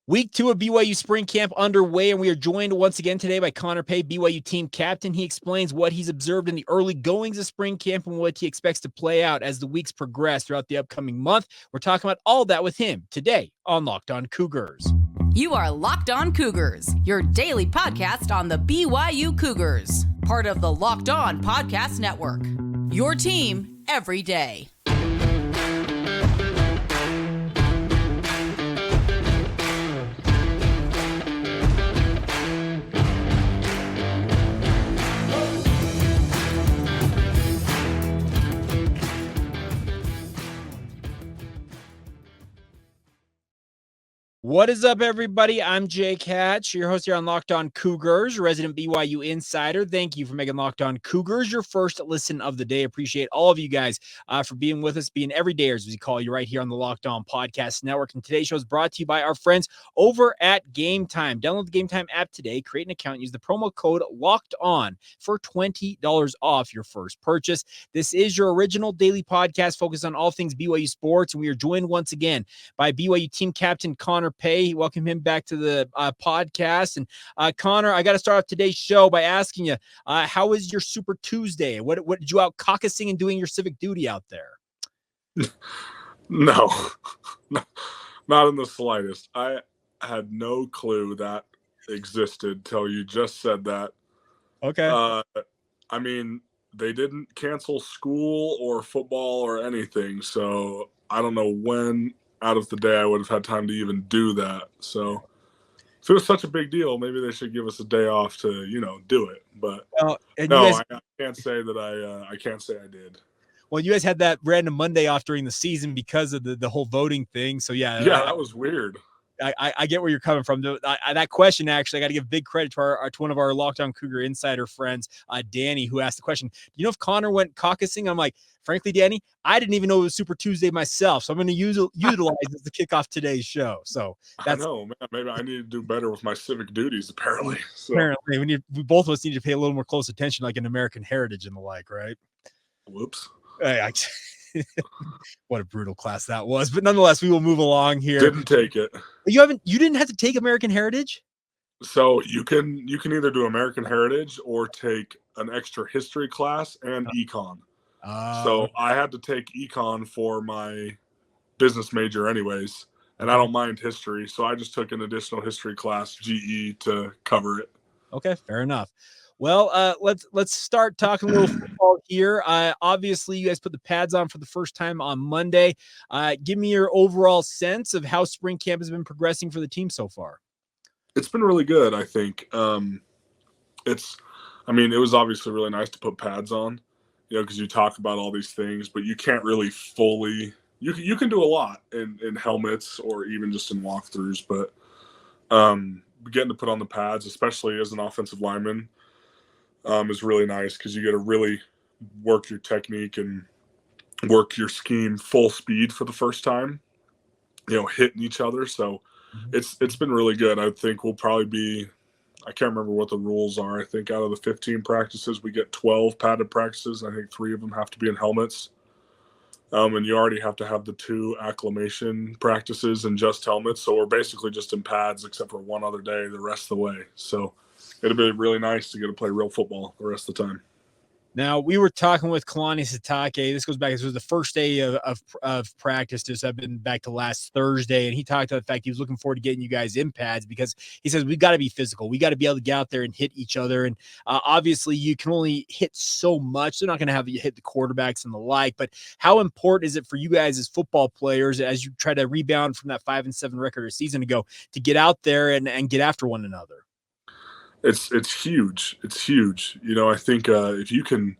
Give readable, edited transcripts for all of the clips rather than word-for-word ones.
Week 2 of BYU Spring Camp underway, and we are joined once again today by Connor Pay, BYU team captain. He explains what he's observed in the early goings of spring camp and what he expects to play out as the weeks progress throughout the upcoming month. We're talking about all that with him today on Locked On Cougars. You are Locked On Cougars, your daily podcast on the BYU Cougars, part of the Locked On Podcast Network. Your team every day. What is up, everybody? I'm Jake Hatch, your host here on Locked On Cougars, resident BYU insider. Thank you for making Locked On Cougars your first listen of the day. Appreciate all of you guys for being with us, being everydayers, as we call you, right here on the Locked On Podcast Network. And today's show is brought to you by our friends over at Game Time. Download the Game Time app today, create an account, use the promo code Locked On for $20 off your first purchase. This is your original daily podcast focused on all things BYU sports, and we are joined once again by BYU team captain Connor Pay. Welcome him back to the podcast. And Connor, I got to start off today's show by asking you, how was your Super Tuesday? What did you out caucusing and doing your civic duty out there? No, not in the slightest. I had no clue that existed till you just said that. Okay. I mean, they didn't cancel school or football or anything, so I don't know when out of the day I would have had time to even do that. So if it was such a big deal, maybe they should give us a day off to, do it. But no, I can't say that I can't say I did. Well, you guys had that random Monday off during the season because of the whole voting thing. So yeah, that was weird. I get where you're coming from. That question, actually, I got to give big credit to to one of our Locked On Cougar insider friends, Danny, who asked the question, do you know if Connor went caucusing? I'm like, frankly, Danny, I didn't even know it was Super Tuesday myself. So I'm going to utilize it as the kickoff today's show. So that's, I know, man, maybe I need to do better with my civic duties, apparently. So. Apparently, we both of us need to pay a little more close attention, like in American heritage and the like, right? Whoops. What a brutal class that was. But nonetheless, we will move along here. Didn't take it. You didn't have to take American heritage? So you can either do American heritage or take an extra history class and econ. So I had to take econ for my business major anyways, and I don't mind history. So I just took an additional history class, GE, to cover it. Okay, fair enough. Well, let's start talking a little football here. Obviously, you guys put the pads on for the first time on Monday. Give me your overall sense of how spring camp has been progressing for the team so far. It's been really good, I think. It was obviously really nice to put pads on, because you talk about all these things, but you can't really fully – you can do a lot in helmets or even just in walkthroughs, but getting to put on the pads, especially as an offensive lineman, is really nice because you get to really work your technique and work your scheme full speed for the first time, hitting each other. So it's been really good. I think we'll probably be, I can't remember what the rules are. I think out of the 15 practices, we get 12 padded practices. I think 3 of them have to be in helmets. And you already have to have the 2 acclimation practices and just helmets. So we're basically just in pads except for one other day the rest of the way. So it'll be really nice to get to play real football the rest of the time. Now, we were talking with Kalani Sitake. This was the first day of practice. I've been back to last Thursday, and he talked about the fact he was looking forward to getting you guys in pads because he says, we've got to be physical. We got to be able to get out there and hit each other. And obviously, you can only hit so much. They're not going to have you hit the quarterbacks and the like. But how important is it for you guys as football players as you try to rebound from that 5-7 record a season ago to get out there and get after one another? It's huge. It's huge. I think if you can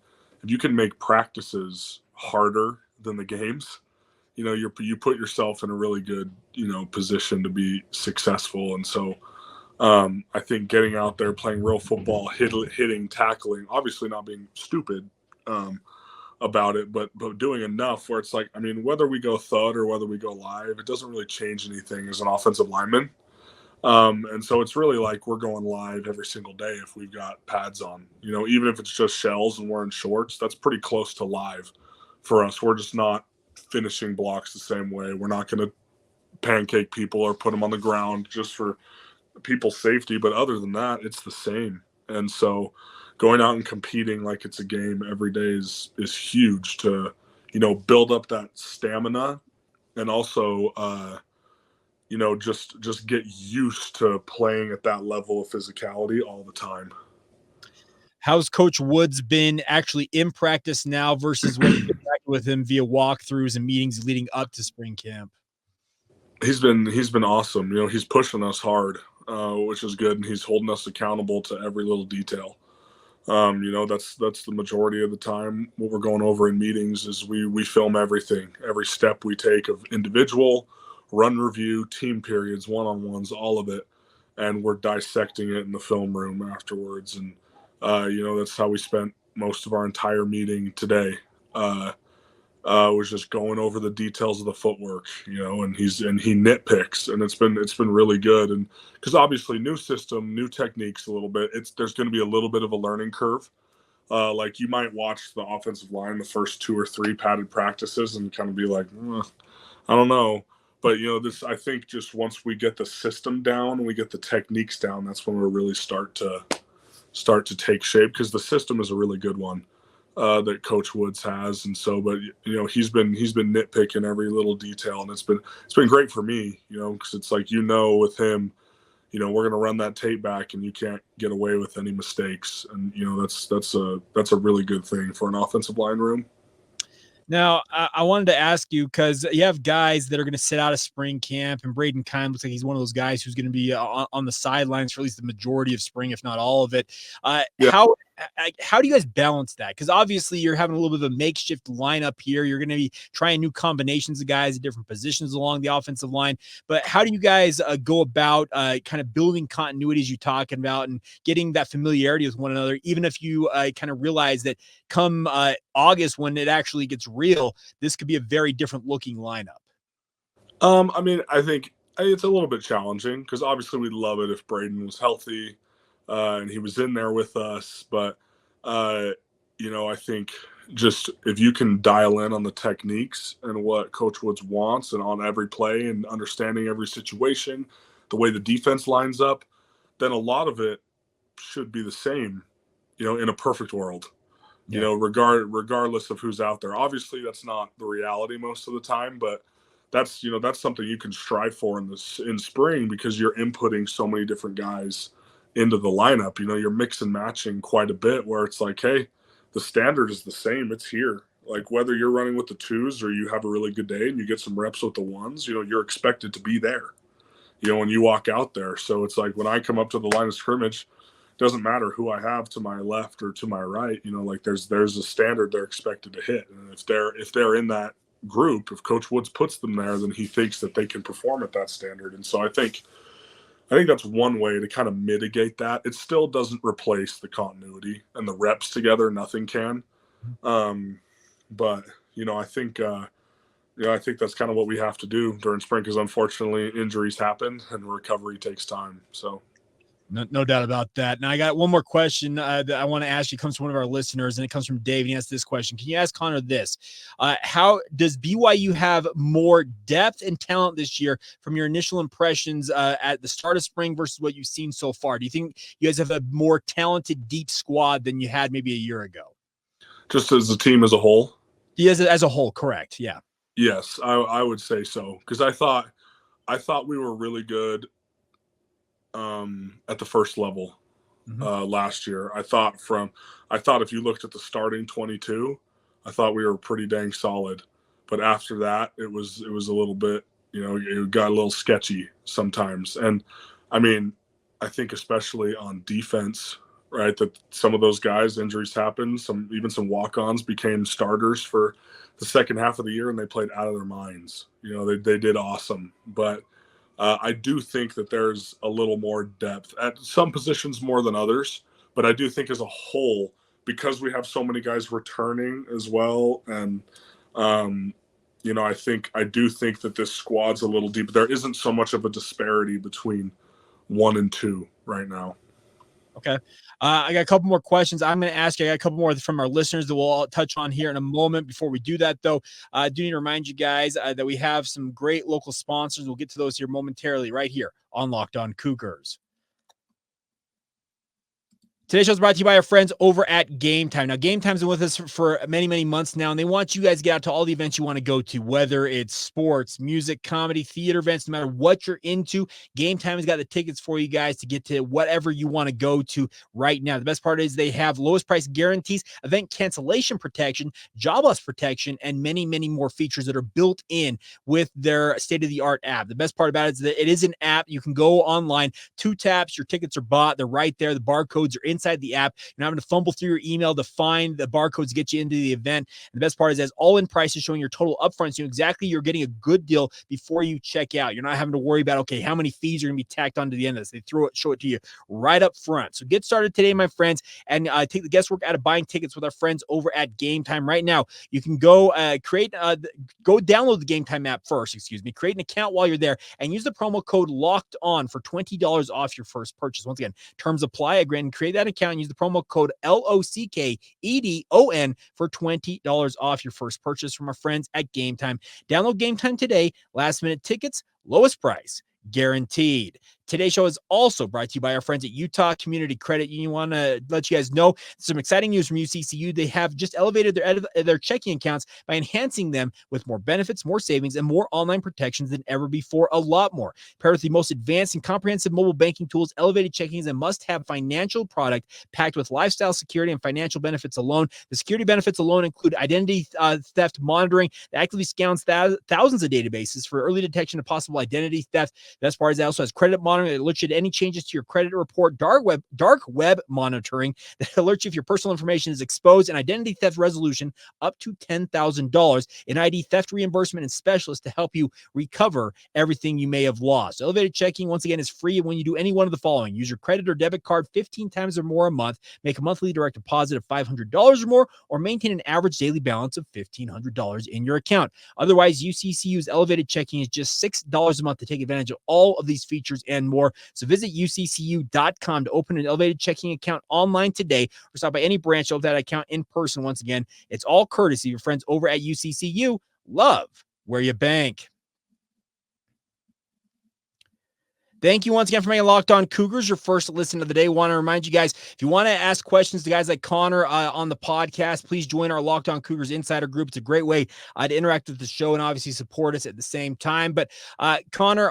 make practices harder than the games, you put yourself in a really good, position to be successful. And so I think getting out there, playing real football, hitting, tackling, obviously not being stupid about it, but doing enough where it's like, whether we go thud or whether we go live, it doesn't really change anything as an offensive lineman. And so it's really like we're going live every single day if we've got pads on, even if it's just shells and we're in shorts, that's pretty close to live for us. We're just not finishing blocks the same way. We're not going to pancake people or put them on the ground just for people's safety. But other than that, it's the same. And so going out and competing like it's a game every day is huge to, build up that stamina and also, just get used to playing at that level of physicality all the time. How's Coach Woods been actually in practice now versus when you interacted with him via walkthroughs and meetings leading up to spring camp? He's been awesome. He's pushing us hard, which is good, and he's holding us accountable to every little detail. That's the majority of the time. What we're going over in meetings is we film everything, every step we take of individual, run review, team periods, one-on-ones, all of it, and we're dissecting it in the film room afterwards. And that's how we spent most of our entire meeting today. Was just going over the details of the footwork, and he nitpicks, and it's been really good. And because obviously new system, new techniques a little bit, there's going to be a little bit of a learning curve. Like you might watch the offensive line the first 2 or 3 padded practices and kind of be like, I don't know. But I think just once we get the system down, we get the techniques down, that's when we'll really start to take shape, because the system is a really good one that Coach Woods has. And so, but he's been nitpicking every little detail, and it's been great for me, because it's like, with him, we're going to run that tape back and you can't get away with any mistakes. And that's a really good thing for an offensive line room. Now, I wanted to ask you, because you have guys that are going to sit out of spring camp, and Braden Kine looks like he's one of those guys who's going to be on the sidelines for at least the majority of spring, if not all of it. Yeah. How do you guys balance that? Because obviously you're having a little bit of a makeshift lineup here. You're going to be trying new combinations of guys at different positions along the offensive line. But how do you guys go about kind of building continuity as you're talking about and getting that familiarity with one another, even if you kind of realize that come August, when it actually gets real, this could be a very different looking lineup? I think it's a little bit challenging, because obviously we'd love it if Braden was healthy and he was in there with us. But, I think just if you can dial in on the techniques and what Coach Woods wants and on every play and understanding every situation, the way the defense lines up, then a lot of it should be the same, in a perfect world. Yeah. Regardless of who's out there. Obviously, that's not the reality most of the time, but that's something you can strive for in spring, because you're inputting so many different guys into the lineup. You're mix and matching quite a bit, where it's like, hey, the standard is the same. It's here. Like whether you're running with the 2s or you have a really good day and you get some reps with the 1s, you're expected to be there, when you walk out there. So it's like when I come up to the line of scrimmage, doesn't matter who I have to my left or to my right, like there's a standard they're expected to hit. And if they're in that group, if Coach Woods puts them there, then he thinks that they can perform at that standard. And so I think that's one way to kind of mitigate that. It still doesn't replace the continuity and the reps together. Nothing can. But I think that's kind of what we have to do during spring, because unfortunately injuries happen and recovery takes time. So. No doubt about that. Now, I got one more question that I want to ask you. It comes from one of our listeners, and it comes from Dave. And he asked this question. Can you ask Connor this? How does BYU have more depth and talent this year from your initial impressions at the start of spring versus what you've seen so far? Do you think you guys have a more talented, deep squad than you had maybe a year ago? Just as a team as a whole? Yes, as a whole, correct. Yeah. Yes, I would say so. Because I thought we were really good at the first level last year. I thought if you looked at the starting 22, I thought we were pretty dang solid. But after that, it was a little bit, it got a little sketchy sometimes. And I think especially on defense, right, that some of those guys, injuries happened. Even some walk-ons became starters for the second half of the year, and they played out of their minds. They did awesome. But I do think that there's a little more depth at some positions more than others, but I do think as a whole, because we have so many guys returning as well, and I do think that this squad's a little deep. There isn't so much of a disparity between 1 and 2 right now. Okay. I got a couple more questions I'm going to ask you. I got a couple more from our listeners that we'll touch on here in a moment. Before we do that, though, I do need to remind you guys that we have some great local sponsors. We'll get to those here momentarily right here on Locked On Cougars. Today's show is brought to you by our friends over at Game Time. Now, Game Time's been with us for many, many months now, and they want you guys to get out to all the events you want to go to, whether it's sports, music, comedy, theater events, no matter what you're into. Game Time has got the tickets for you guys to get to whatever you want to go to right now. The best part is they have lowest price guarantees, event cancellation protection, job loss protection, and many, many more features that are built in with their state-of-the-art app. The best part about it is that it is an app. You can go online, 2 taps, your tickets are bought. They're right there. The barcodes are inside the app. You're not having to fumble through your email to find the barcodes to get you into the event. And the best part is, as all-in prices showing your total upfront, so you know exactly you're getting a good deal before you check out. You're not having to worry about, okay, how many fees are going to be tacked onto the end of this. They show it to you right up front. So get started today, my friends, and take the guesswork out of buying tickets with our friends over at Game Time right now. You can go download the Game Time app first, create an account while you're there, and use the promo code Locked On for $20 off your first purchase. Once again, terms apply. Again, create that account and use the promo code LOCKEDON for $20 off your first purchase from our friends at Game Time. Download Game Time today. Last minute tickets, lowest price guaranteed. Today's show is also brought to you by our friends at Utah Community Credit Union. Want to let you guys know some exciting news from UCCU. They have just elevated their checking accounts by enhancing them with more benefits, more savings, and more online protections than ever before. A lot more. Paired with the most advanced and comprehensive mobile banking tools, elevated checking is a must-have financial product packed with lifestyle security and financial benefits alone. The security benefits alone include identity theft monitoring that actively scans thousands of databases for early detection of possible identity theft. The best part is it also has credit monitoring that alerts you to any changes to your credit report, dark web monitoring that alerts you if your personal information is exposed, and identity theft resolution up to $10,000, an ID theft reimbursement and specialist to help you recover everything you may have lost. Elevated checking, once again, is free when you do any one of the following. Use your credit or debit card 15 times or more a month, make a monthly direct deposit of $500 or more, or maintain an average daily balance of $1,500 in your account. Otherwise, UCCU's elevated checking is just $6 a month to take advantage of all of these features and more. So visit uccu.com to open an elevated checking account online today, or stop by any branch of that account in person. Once again, it's all courtesy of your friends over at UCCU. Love where you bank. Thank you once again for making Locked On Cougars your first listen of the day. Want to remind you guys, if you want to ask questions to guys like Connor on the podcast, please join our Locked On Cougars Insider group. It's a great way to interact with the show and obviously support us at the same time. But Connor,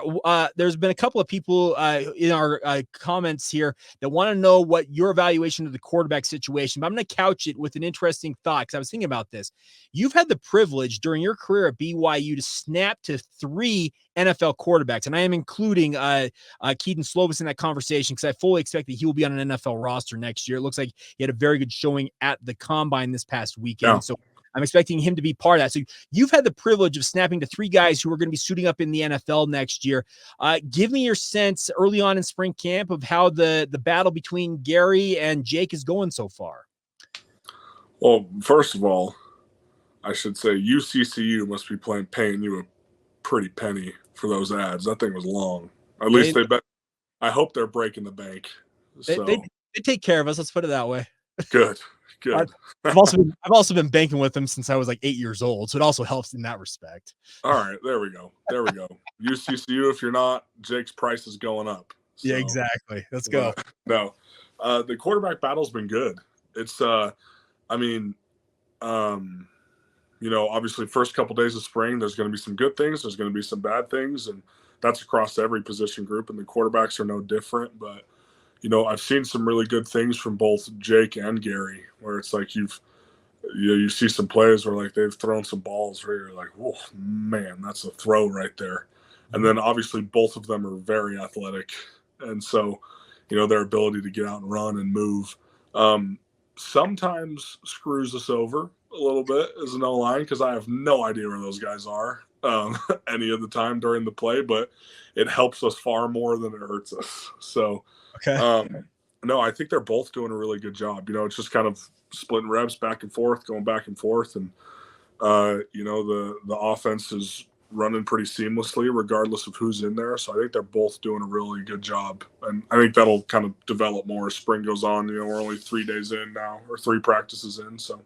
there's been a couple of people in our comments here that want to know what your evaluation of the quarterback situation. But I'm going to couch it with an interesting thought, because I was thinking about this. You've had the privilege during your career at BYU to snap to 3 NFL quarterbacks, and I am including Keaton Slovis in that conversation, because I fully expect that he will be on an NFL roster next year. It looks like he had a very good showing at the Combine this past weekend. Yeah. So I'm expecting him to be part of that. So you've had the privilege of snapping to 3 guys who are going to be suiting up in the NFL next year. Give me your sense early on in spring camp of how the battle between Gerry and Jake is going so far. Well, first of all, I should say UCCU must be paying you a pretty penny for those ads. That thing was long. At least they bet. I hope they're breaking the bank. So. They take care of us. Let's put it that way. Good. I've also been banking with them since I was like 8 years old, so it also helps in that respect. All right, there we go. UCCU, if you're not, Jake's price is going up. So, yeah, exactly. Let's go. No, the quarterback battle's been good. It's, obviously first couple days of spring, there's going to be some good things. There's going to be some bad things, and that's across every position group, and the quarterbacks are no different. But, I've seen some really good things from both Jake and Gerry, where it's like you see some plays where like they've thrown some balls where you're like, oh man, that's a throw right there. And then obviously both of them are very athletic. And so, their ability to get out and run and move sometimes screws us over a little bit as an O-line, because I have no idea where those guys are any of the time during the play, but it helps us far more than it hurts us. So, okay. No, I think they're both doing a really good job. It's just kind of splitting reps back and forth, going back and forth. And, the offense is running pretty seamlessly regardless of who's in there. So I think they're both doing a really good job. And I think that'll kind of develop more as spring goes on. We're only 3 days in now, or 3 practices in. So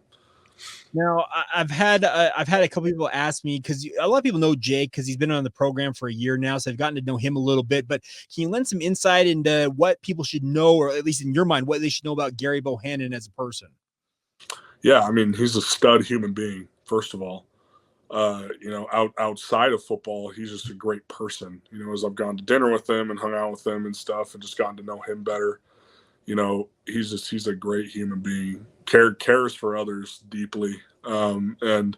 now I've had a couple people ask me, because a lot of people know Jake because he's been on the program for a year now, so I've gotten to know him a little bit. But can you lend some insight into what people should know, or at least in your mind, what they should know about Gerry Bohanon as a person? Yeah, I mean, he's a stud human being, first of all. Outside of football, he's just a great person. As I've gone to dinner with him and hung out with him and stuff and just gotten to know him better, he's a great human being, cares for others deeply, and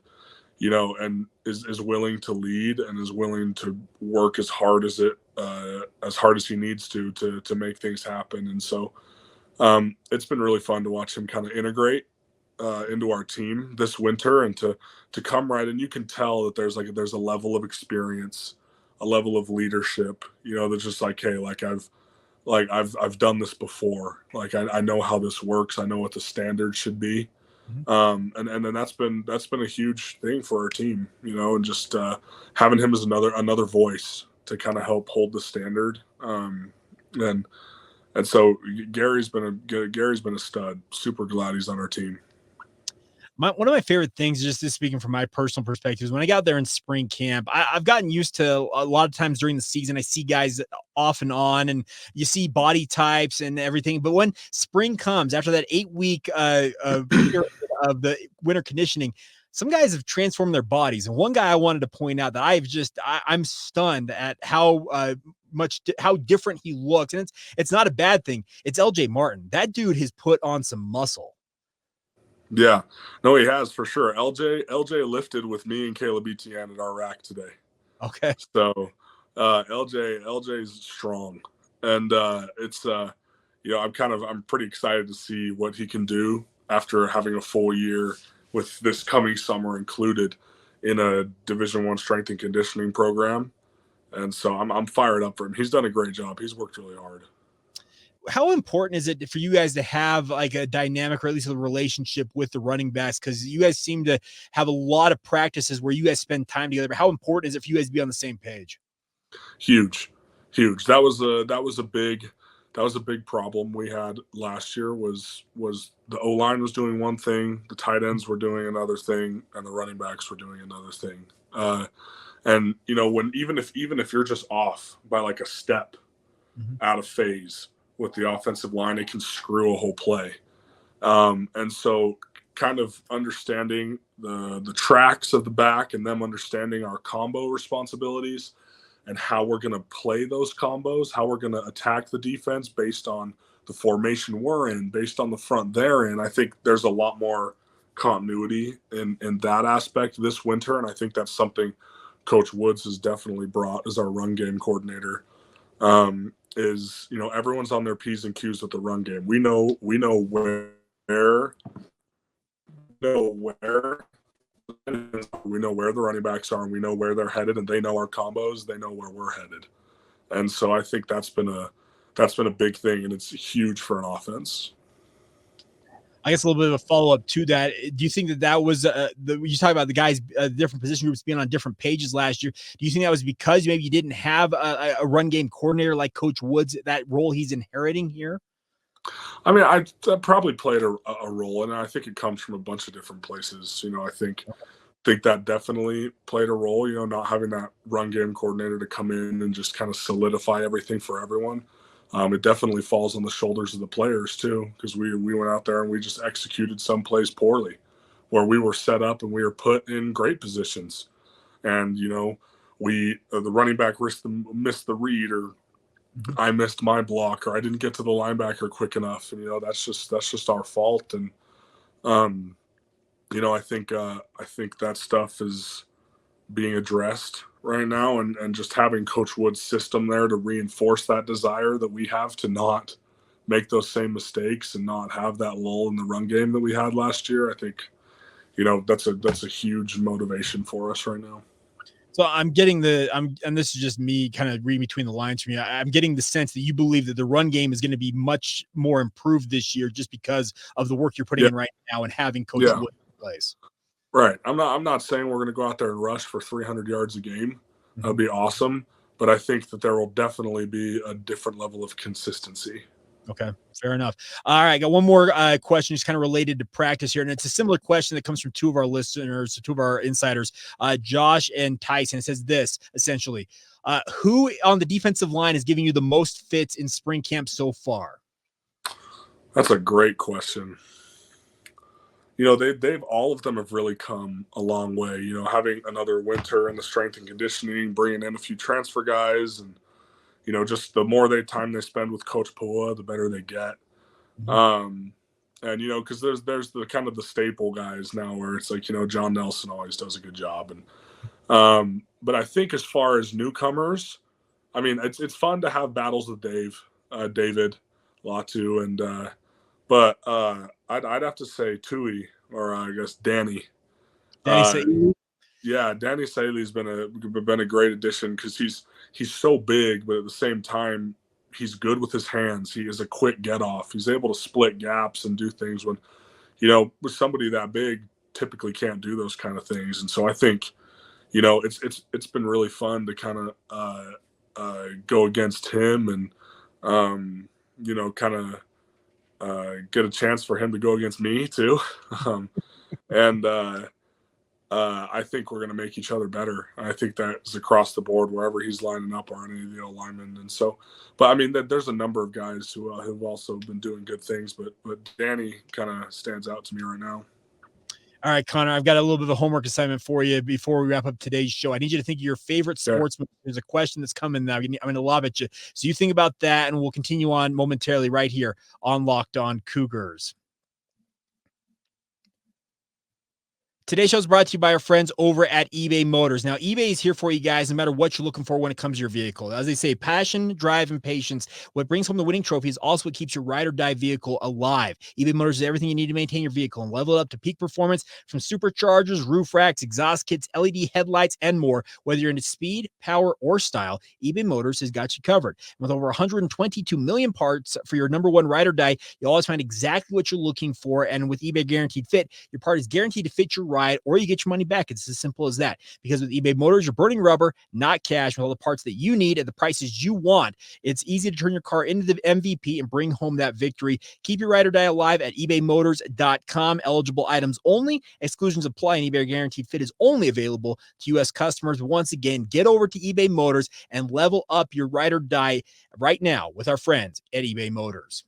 is willing to lead and is willing to work as hard as he needs to make things happen. And so it's been really fun to watch him kind of integrate into our team this winter, and to come right. And you can tell that there's a level of experience, a level of leadership, that's just like, hey, I've done this before. I know how this works. I know what the standard should be. And then that's been a huge thing for our team, and just having him as another voice to kind of help hold the standard. And so Gary's been a stud. Super glad he's on our team. One of my favorite things, just speaking from my personal perspective, is when I got there in spring camp, I've gotten used to a lot of times during the season, I see guys off and on, and you see body types and everything. But when spring comes, after that 8-week of the winter conditioning, some guys have transformed their bodies. And one guy I wanted to point out that I'm stunned at how different he looks. And it's not a bad thing. It's LJ Martin. That dude has put on some muscle. Yeah, no, he has for sure. LJ lifted with me and Caleb Etienne at our rack today. Okay. So LJ's strong, and I'm pretty excited to see what he can do after having a full year with this coming summer included in a Division I strength and conditioning program. And so I'm fired up for him. He's done a great job. He's worked really hard. How important is it for you guys to have like a dynamic, or at least a relationship with the running backs? Because you guys seem to have a lot of practices where you guys spend time together. But how important is it for you guys to be on the same page? Huge. That was a big problem we had last year. Was the O-line was doing one thing, the tight ends were doing another thing, and the running backs were doing another thing. And when even if you're just off by like a step out of phase with the offensive line, it can screw a whole play. And so kind of understanding the tracks of the back, and them understanding our combo responsibilities and how we're going to play those combos, how we're going to attack the defense based on the formation we're in, based on the front they're in. I think there's a lot more continuity in that aspect this winter. And I think that's something Coach Woods has definitely brought as our run game coordinator. Everyone's on their P's and Q's with the run game. We know where the running backs are, and we know where they're headed, and they know our combos. They know where we're headed. And so I think that's been a big thing, and it's huge for an offense. I guess a little bit of a follow-up to that. Do you think that was you talk about the guys, different position groups being on different pages last year? Do you think that was because maybe you didn't have a run game coordinator like Coach Woods, that role he's inheriting here? I mean, I probably played a role, and I think it comes from a bunch of different places. I think that definitely played a role, not having that run game coordinator to come in and just kind of solidify everything for everyone. It definitely falls on the shoulders of the players too, because we went out there and we just executed some plays poorly, where we were set up and we were put in great positions, and the running back missed the read, or I missed my block, or I didn't get to the linebacker quick enough, and that's just our fault. And I think that stuff is being addressed right now, and just having Coach Wood's system there to reinforce that desire that we have to not make those same mistakes and not have that lull in the run game that we had last year. I think, that's a huge motivation for us right now. So I'm getting and this is just me kind of reading between the lines from you. I'm getting the sense that you believe that the run game is going to be much more improved this year just because of the work you're putting in right now and having Coach Wood in place. Right. I'm not saying we're going to go out there and rush for 300 yards a game. That would be awesome. But I think that there will definitely be a different level of consistency. Okay, fair enough. All right, got one more question, just kind of related to practice here, and it's a similar question that comes from two of our listeners, two of our insiders, Josh and Tyson. It says this essentially: who on the defensive line is giving you the most fits in spring camp so far? That's a great question. You know, they've all of them have really come a long way. You know, having another winter in the strength and conditioning, bringing in a few transfer guys, and you know, just the more time they spend with Coach Pua, the better they get. And you know, because there's the kind of the staple guys now where it's like, you know, John Nelson always does a good job, and but I think as far as newcomers, I mean, it's fun to have battles with David Latu, and but I'd have to say Tui, or I guess Danny. Yeah, Danny Saley's been a great addition because he's so big, but at the same time, he's good with his hands. He is a quick get off. He's able to split gaps and do things when, you know, with somebody that big typically can't do those kind of things. And so I think, you know, it's been really fun to kind of go against him and you know, kind of get a chance for him to go against me too. And I think we're going to make each other better. I think that's across the board, wherever he's lining up on any of the O-linemen. And so, but I mean, there's a number of guys who have also been doing good things, but Danny kind of stands out to me right now. All right, Connor, I've got a little bit of a homework assignment for you before we wrap up today's show. I need you to think of your favorite sports movie. There's a question that's coming now. I'm going to lob at you. So you think about that, and we'll continue on momentarily right here on Locked On Cougars. Today's show is brought to you by our friends over at eBay Motors. Now, eBay is here for you guys no matter what you're looking for when it comes to your vehicle. As they say, passion, drive, and patience. What brings home the winning trophy is also what keeps your ride or die vehicle alive. eBay Motors is everything you need to maintain your vehicle and level it up to peak performance, from superchargers, roof racks, exhaust kits, LED headlights, and more. Whether you're into speed, power, or style, eBay Motors has got you covered. And with over 122 million parts for your number one ride or die, you'll always find exactly what you're looking for. And with eBay Guaranteed Fit, your part is guaranteed to fit your ride, or you get your money back. It's as simple as that. Because with eBay Motors, you're burning rubber, not cash, with all the parts that you need at the prices you want. It's easy to turn your car into the MVP and bring home that victory. Keep your ride or die alive at ebaymotors.com. Eligible items only. Exclusions apply, and eBay Guaranteed Fit is only available to U.S. customers. Once again, get over to eBay Motors and level up your ride or die right now with our friends at eBay Motors.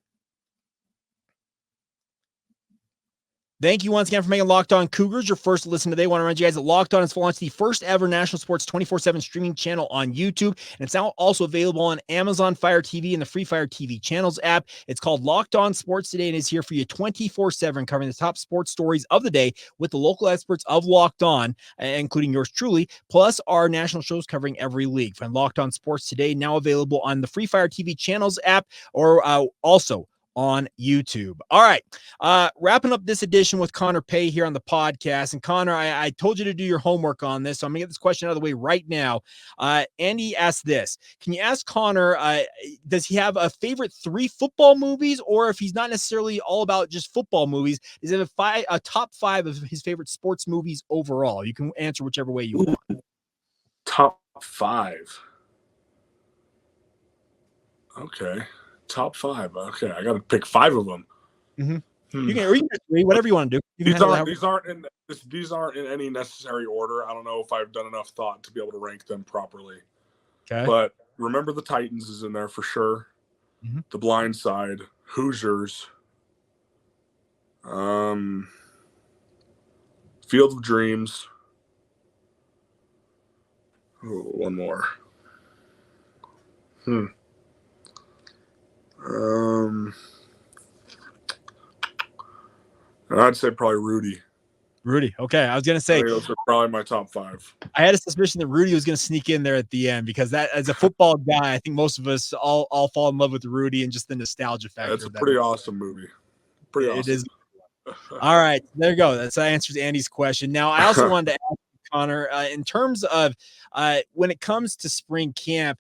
Thank you once again for making Locked On Cougars your first listen today. I want to remind you guys that Locked On has launched the first ever national sports 24/7 streaming channel on YouTube, and it's now also available on Amazon Fire TV and the Free Fire TV channels app. It's called Locked On Sports Today and is here for you 24/7, covering the top sports stories of the day with the local experts of Locked On, including yours truly, plus our national shows covering every league. Find Locked On Sports Today now available on the Free Fire TV channels app, or also on YouTube. All right. Wrapping up this edition with Connor Pay here on the podcast. And Connor, I told you to do your homework on this, so I'm gonna get this question out of the way right now. Andy asked this: can you ask Connor, does he have a favorite 3 football movies, or if he's not necessarily all about just football movies, does he have a top 5 of his favorite sports movies overall? You can answer whichever way you want. Top 5. Okay. Top 5. Okay, I got to pick 5 of them. You can get 3, whatever you want to do. These aren't in any necessary order. I don't know if I've done enough thought to be able to rank them properly. Okay. But Remember the Titans is in there for sure. The Blind Side, Hoosiers, Field of Dreams. Oh, one more. I'd say probably Rudy. Okay. I was going to say, those are probably my top 5. I had a suspicion that Rudy was going to sneak in there at the end, because that, as a football guy, I think most of us all fall in love with Rudy and just the nostalgia factor. It's a pretty awesome movie. Pretty awesome. It is. All right. There you go. That answers Andy's question. Now, I also wanted to ask you, Connor, in terms of when it comes to spring camp,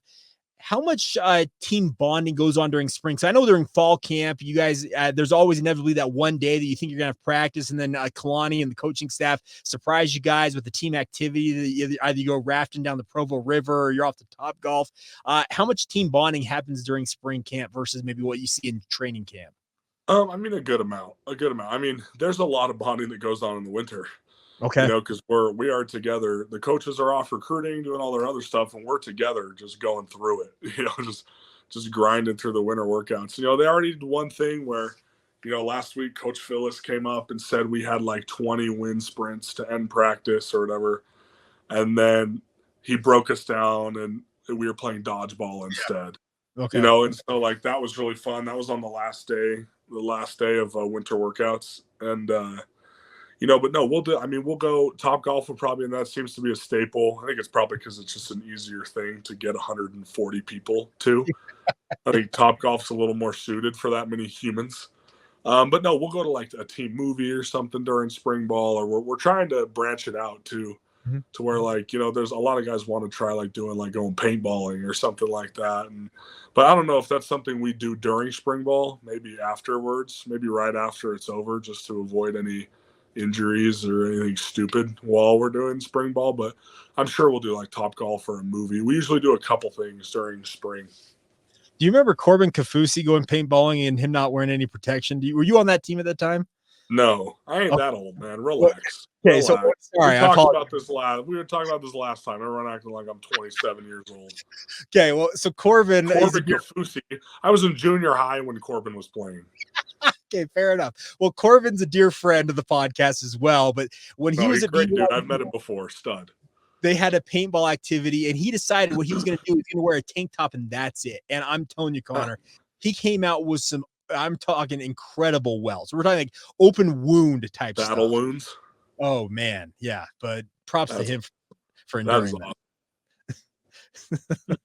how much team bonding goes on during spring? So I know during fall camp, you guys, there's always inevitably that one day that you think you're going to have practice, and then Kalani and the coaching staff surprise you guys with the team activity. That either you go rafting down the Provo River or you're off to Top Golf. How much team bonding happens during spring camp versus maybe what you see in training camp? I mean, a good amount. I mean, there's a lot of bonding that goes on in the winter. Okay. Because we are together. The coaches are off recruiting, doing all their other stuff, and we're together just going through it, just grinding through the winter workouts. They already did one thing where, last week Coach Phyllis came up and said we had like 20 wind sprints to end practice or whatever. And then he broke us down and we were playing dodgeball instead. Okay. And so like that was really fun. That was on the last day of winter workouts. And, but no, we'll go Top Golf and that seems to be a staple. I think it's probably because it's just an easier thing to get 140 people to. I think Top Golf's a little more suited for that many humans. But no, we'll go to like a team movie or something during spring ball, or we're trying to branch it out to where like, there's a lot of guys want to try like doing like going paintballing or something like that. But I don't know if that's something we do during spring ball, maybe afterwards, maybe right after it's over, just to avoid any injuries or anything stupid while we're doing spring ball. But I'm sure we'll do like Top Golf or a movie. We usually do a couple things during spring. Do you remember Corbin Kafusi going paintballing and him not wearing any protection? Were you on that team at that time? No, I ain't that old, man. Relax. Okay, Relax. so sorry, we were talking about this last time. Everyone acting like I'm 27 years old. Okay, well, so Corbin Kafusi. I was in junior high when Corbin was playing. Okay, fair enough. Well, Corbin's a dear friend of the podcast as well, but when he was a great dude, I've met him before, stud. They had a paintball activity, and he decided what he was going to do. He was going to wear a tank top, and that's it. And I'm telling you, Connor, he came out with some, I'm talking incredible welts. We're talking like open wound type battle stuff. wounds. Oh man, yeah. But props to him for enduring that.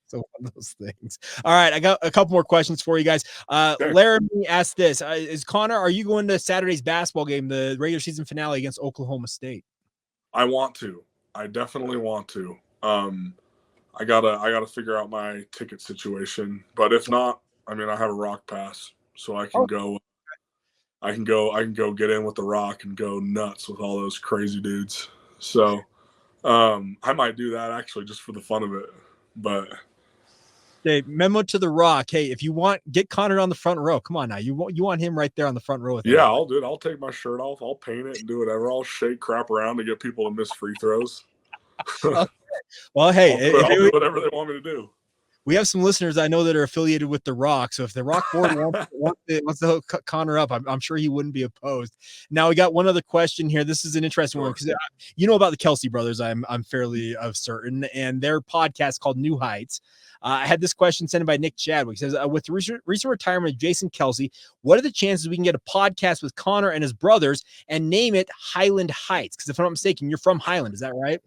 So one of those things. All right, I got a couple more questions for you guys. Okay. Laramie asked this: Is Connor, are you going to Saturday's basketball game, the regular season finale against Oklahoma State? I want to. I definitely want to. I gotta figure out my ticket situation. But if not, I mean, I have a Rock Pass, so I can go. I can go get in with the Rock and go nuts with all those crazy dudes. So I might do that actually just for the fun of it. But okay, memo to the Rock. Hey, if you want, get Connor on the front row. Come on now. You want him right there on the front row with yeah, I'll do it. I'll take my shirt off. I'll paint it and do whatever. I'll shake crap around to get people to miss free throws. Okay. Well, hey, I'll do whatever they want me to do. We have some listeners I know that are affiliated with the Rock. So if the Rock board wants to hook Connor up, I'm sure he wouldn't be opposed. Now we got one other question here. This is an interesting one because you know about the Kelsey brothers. I'm fairly certain, and their podcast called New Heights. I had this question sent in by Nick Chadwick. He says, with the recent retirement of Jason Kelsey, what are the chances we can get a podcast with Connor and his brothers and name it Highland Heights? Because if I'm not mistaken, you're from Highland. Is that right?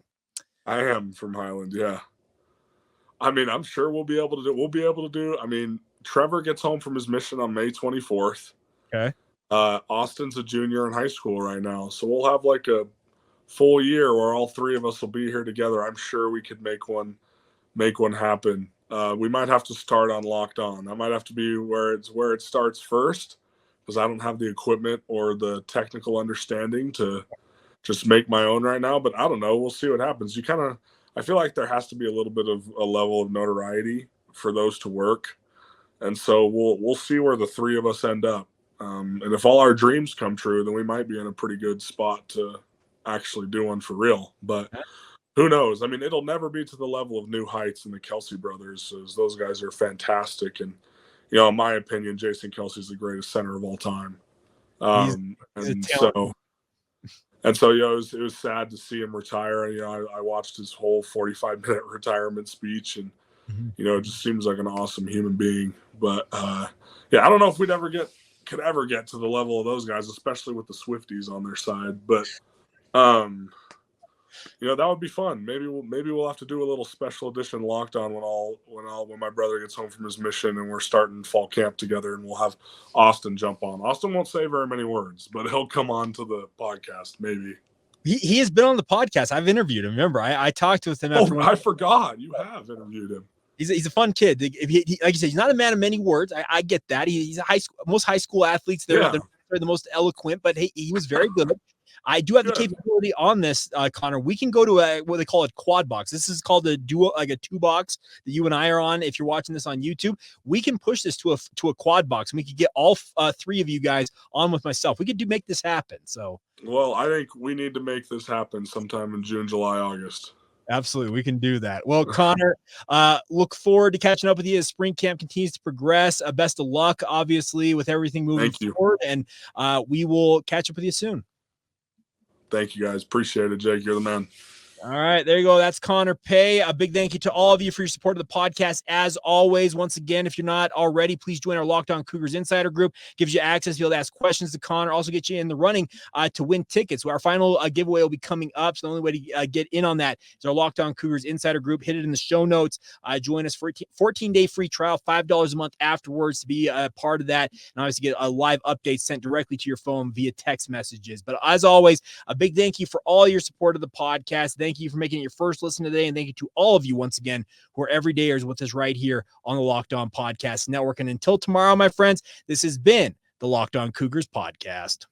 I am from Highland. Yeah. I mean, I'm sure we'll be able to do. I mean, Trevor gets home from his mission on May 24th. Okay. Austin's a junior in high school right now. So we'll have like a full year where all three of us will be here together. I'm sure we could make one happen. We might have to start on Locked On. That might have to be where it starts first, because I don't have the equipment or the technical understanding to just make my own right now. But I don't know. We'll see what happens. I feel like there has to be a little bit of a level of notoriety for those to work. And so we'll see where the three of us end up. And if all our dreams come true, then we might be in a pretty good spot to actually do one for real. But who knows? I mean, it'll never be to the level of New Heights and the Kelsey brothers, as those guys are fantastic. And, in my opinion, Jason Kelsey's the greatest center of all time. So, it was sad to see him retire. I watched his whole 45-minute retirement speech, and, it just seems like an awesome human being. But, I don't know if could ever get to the level of those guys, especially with the Swifties on their side. But, that would be fun. Maybe we'll have to do a little special edition Locked On when my brother gets home from his mission and we're starting fall camp together, and we'll have Austin jump on. Austin won't say very many words, but he'll come on to the podcast. Maybe he has been on the podcast. I've interviewed him. Remember, I talked with him. I forgot you have interviewed him. He's a fun kid. If he, like you said, he's not a man of many words. I get that. He's a most high school athletes. They're the most eloquent, but he was very good. I do have the capability on this, Connor. We can go to what they call a quad box. This is called a duo, like a 2-box that you and I are on. If you're watching this on YouTube, we can push this to a quad box, and we could get all 3 of you guys on with myself. We could make this happen. So, well, I think we need to make this happen sometime in June, July, August. Absolutely, we can do that. Well, Connor, look forward to catching up with you as spring camp continues to progress. Best of luck, obviously, with everything moving forward, and we will catch up with you soon. Thank you, guys. Appreciate it, Jake. You're the man. All right, there you go. That's Connor Pay. A big thank you to all of you for your support of the podcast. As always, once again, if you're not already, please join our Locked On Cougars Insider Group. Gives you access to be able to ask questions to Connor. Also get you in the running to win tickets. Our final giveaway will be coming up. So the only way to get in on that is our Locked On Cougars Insider Group. Hit it in the show notes. Join us for 14-day free trial, $5 a month afterwards to be a part of that. And obviously get a live update sent directly to your phone via text messages. But as always, a big thank you for all your support of the podcast. Thank you for making it your first listen today. And thank you to all of you once again who are everydayers with us right here on the Locked On Podcast Network. And until tomorrow, my friends, this has been the Locked On Cougars podcast.